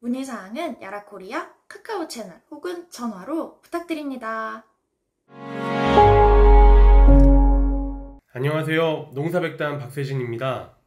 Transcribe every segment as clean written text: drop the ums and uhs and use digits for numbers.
문의사항은 야라코리아 카카오 채널 혹은 전화로 부탁드립니다. 안녕하세요. 농사백단 박세진입니다.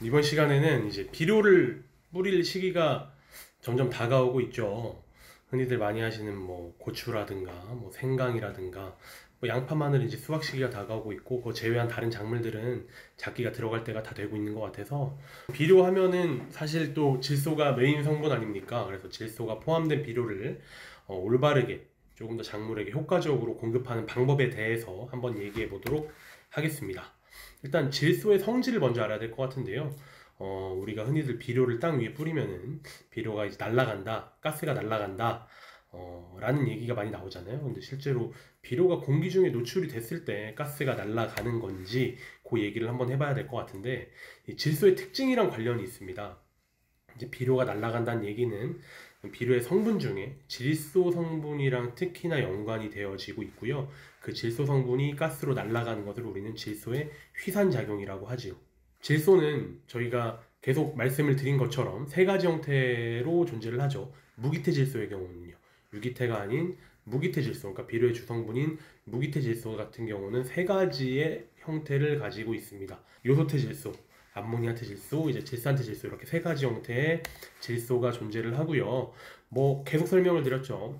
이번 시간에는 이제 비료를 뿌릴 시기가 점점 다가오고 있죠. 흔히들 많이 하시는 고추라든가 생강이라든가 양파, 마늘 이제 수확 시기가 다가오고 있고, 그거 제외한 다른 작물들은 작기가 들어갈 때가 다 되고 있는 것 같아서, 비료 하면은 사실 또 질소가 메인 성분 아닙니까? 그래서 질소가 포함된 비료를 올바르게 조금 더 작물에게 효과적으로 공급하는 방법에 대해서 한번 얘기해 보도록 하겠습니다. 일단 질소의 성질을 먼저 알아야 될 것 같은데요. 우리가 흔히들 비료를 땅 위에 뿌리면은 비료가 이제 날아간다, 가스가 날아간다, 라는 얘기가 많이 나오잖아요. 근데 실제로 비료가 공기 중에 노출이 됐을 때 가스가 날아가는 건지 그 얘기를 한번 해봐야 될 것 같은데, 이 질소의 특징이랑 관련이 있습니다. 이제 비료가 날아간다는 얘기는 비료의 성분 중에 질소 성분이랑 특히나 연관이 되어지고 있고요. 그 질소 성분이 가스로 날아가는 것을 우리는 질소의 휘산작용이라고 하지요. 질소는 저희가 계속 말씀을 드린 것처럼 세 가지 형태로 존재를 하죠. 무기태 질소의 경우는요, 유기태가 아닌 무기태 질소, 그러니까 비료의 주성분인 무기태 질소 같은 경우는 세 가지의 형태를 가지고 있습니다. 요소태 질소, 암모니아태 질소, 이제 질산태 질소, 이렇게 세 가지 형태의 질소가 존재를 하고요. 계속 설명을 드렸죠.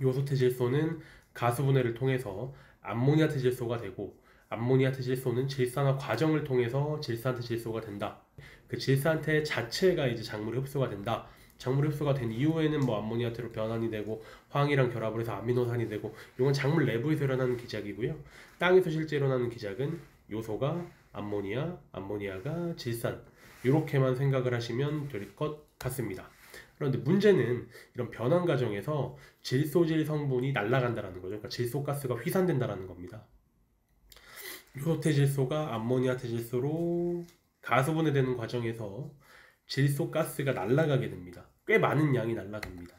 요소태 질소는 가수분해를 통해서 암모니아태 질소가 되고, 암모니아태 질소는 질산화 과정을 통해서 질산태 질소가 된다. 그 질산태 자체가 이제 작물에 흡수가 된다. 작물에 흡수가 된 이후에는 암모니아태로 변환이 되고 황이랑 결합을 해서 아미노산이 되고, 이건 작물 내부에서 일어나는 기작이고요. 땅에서 실제 일어나는 기작은 요소가 암모니아, 암모니아가 질산, 이렇게만 생각을 하시면 될 것 같습니다. 그런데 문제는 이런 변환 과정에서 질소질 성분이 날아간다는 거죠. 그러니까 질소가스가 휘산된다는 겁니다. 요소태 질소가 암모니아태 질소로 가수분해되는 과정에서 질소가스가 날아가게 됩니다. 꽤 많은 양이 날아갑니다.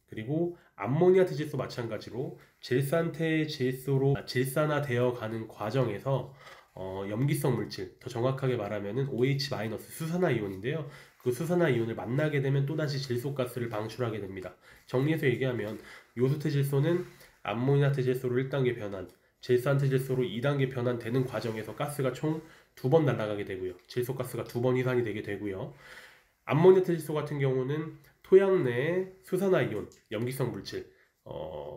그리고 암모니아태 질소 마찬가지로 질산태 질소로 질산화되어 가는 과정에서 염기성 물질, 더 정확하게 말하면 OH- 수산화 이온인데요. 그 수산화 이온을 만나게 되면 또다시 질소가스를 방출하게 됩니다. 정리해서 얘기하면 요소태 질소는 암모니아태 질소로 1단계 변환, 질산태 질소로 2단계 변환되는 과정에서 가스가 총 2번 날아가게 되고요. 질소가스가 2번 휘산이 되게 되고요. 암모니아태 질소 같은 경우는 토양 내에 수산화 이온, 염기성 물질,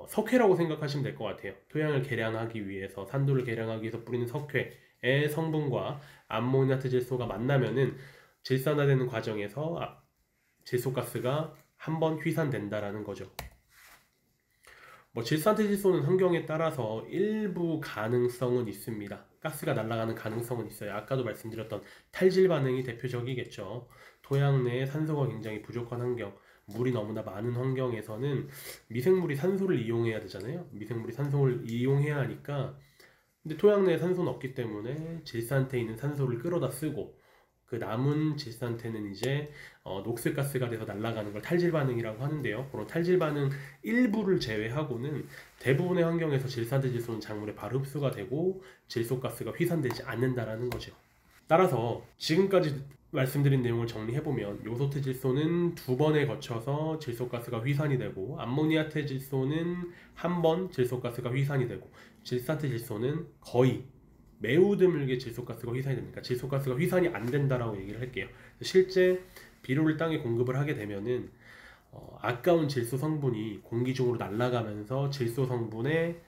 석회라고 생각하시면 될 것 같아요. 토양을 개량하기 위해서, 산도를 개량하기 위해서 뿌리는 석회의 성분과 암모니아태 질소가 만나면은 질산화되는 과정에서 질소가스가 한 번 휘산된다라는 거죠. 질산태 질소는 환경에 따라서 일부 가능성은 있습니다. 가스가 날아가는 가능성은 있어요. 아까도 말씀드렸던 탈질 반응이 대표적이겠죠. 토양 내에 산소가 굉장히 부족한 환경, 물이 너무나 많은 환경에서는 미생물이 산소를 이용해야 되잖아요. 미생물이 산소를 이용해야 하니까, 근데 토양 내에 산소는 없기 때문에 질산태에 있는 산소를 끌어다 쓰고, 그 남은 질산태는 이제 녹색가스가 돼서 날아가는 걸 탈질 반응이라고 하는데요. 그런 탈질 반응 일부를 제외하고는 대부분의 환경에서 질산태 질소는 작물에 바로 흡수가 되고 질소가스가 휘산되지 않는다라는 거죠. 따라서 지금까지 말씀드린 내용을 정리해보면 요소태 질소는 2번에 거쳐서 질소가스가 휘산이 되고, 암모니아태 질소는 한 번 질소가스가 휘산이 되고, 질산태 질소는 거의 매우 드물게 질소가스가 휘산이 됩니다. 질소가스가 휘산이 안 된다라고 얘기를 할게요. 실제 비료를 땅에 공급을 하게 되면은 아까운 질소 성분이 공기 중으로 날아가면서 질소 성분의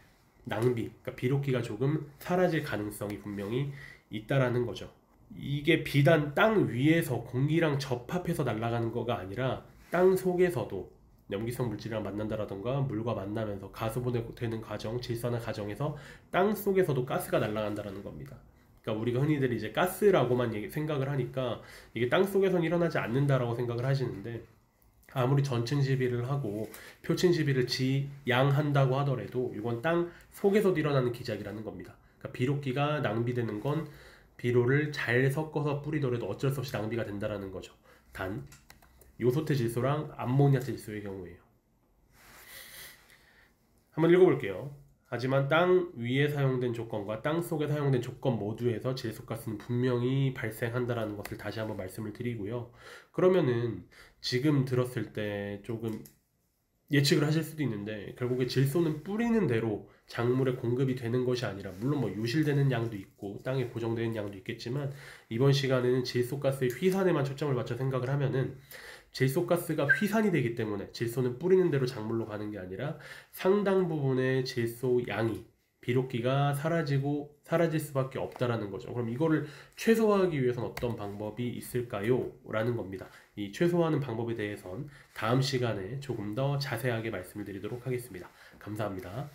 낭비, 그러니까 비료기가 조금 사라질 가능성이 분명히 있다라는 거죠. 이게 비단 땅 위에서 공기랑 접합해서 날아가는 거가 아니라 땅 속에서도 염기성 물질이랑 만난다라던가 물과 만나면서 가수분해되는 과정, 질산화 과정에서 땅 속에서도 가스가 날아간다라는 겁니다. 그러니까 우리가 흔히들 이제 가스라고만 생각을 하니까 이게 땅 속에서는 일어나지 않는다라고 생각을 하시는데, 아무리 전층 시비를 하고 표층 시비를 지양한다고 하더라도 이건 땅 속에서도 일어나는 기작이라는 겁니다. 그러니까 비료기가 낭비되는 건 비료를 잘 섞어서 뿌리더라도 어쩔 수 없이 낭비가 된다라는 거죠. 단 요소태 질소랑 암모니아태 질소의 경우에요. 한번 읽어볼게요. 하지만 땅 위에 사용된 조건과 땅 속에 사용된 조건 모두에서 질소가스는 분명히 발생한다는 것을 다시 한번 말씀을 드리고요. 그러면은 지금 들었을 때 조금 예측을 하실 수도 있는데, 결국에 질소는 뿌리는 대로 작물에 공급이 되는 것이 아니라, 물론 뭐 유실되는 양도 있고 땅에 고정되는 양도 있겠지만, 이번 시간에는 질소가스의 휘산에만 초점을 맞춰 생각을 하면은, 질소가스가 휘산이 되기 때문에 질소는 뿌리는 대로 작물로 가는 게 아니라 상당 부분의 질소 양이 비료기가 사라질 수밖에 없다라는 거죠. 그럼 이거를 최소화하기 위해서는 어떤 방법이 있을까요? 라는 겁니다. 이 최소화하는 방법에 대해선 다음 시간에 조금 더 자세하게 말씀을 드리도록 하겠습니다. 감사합니다.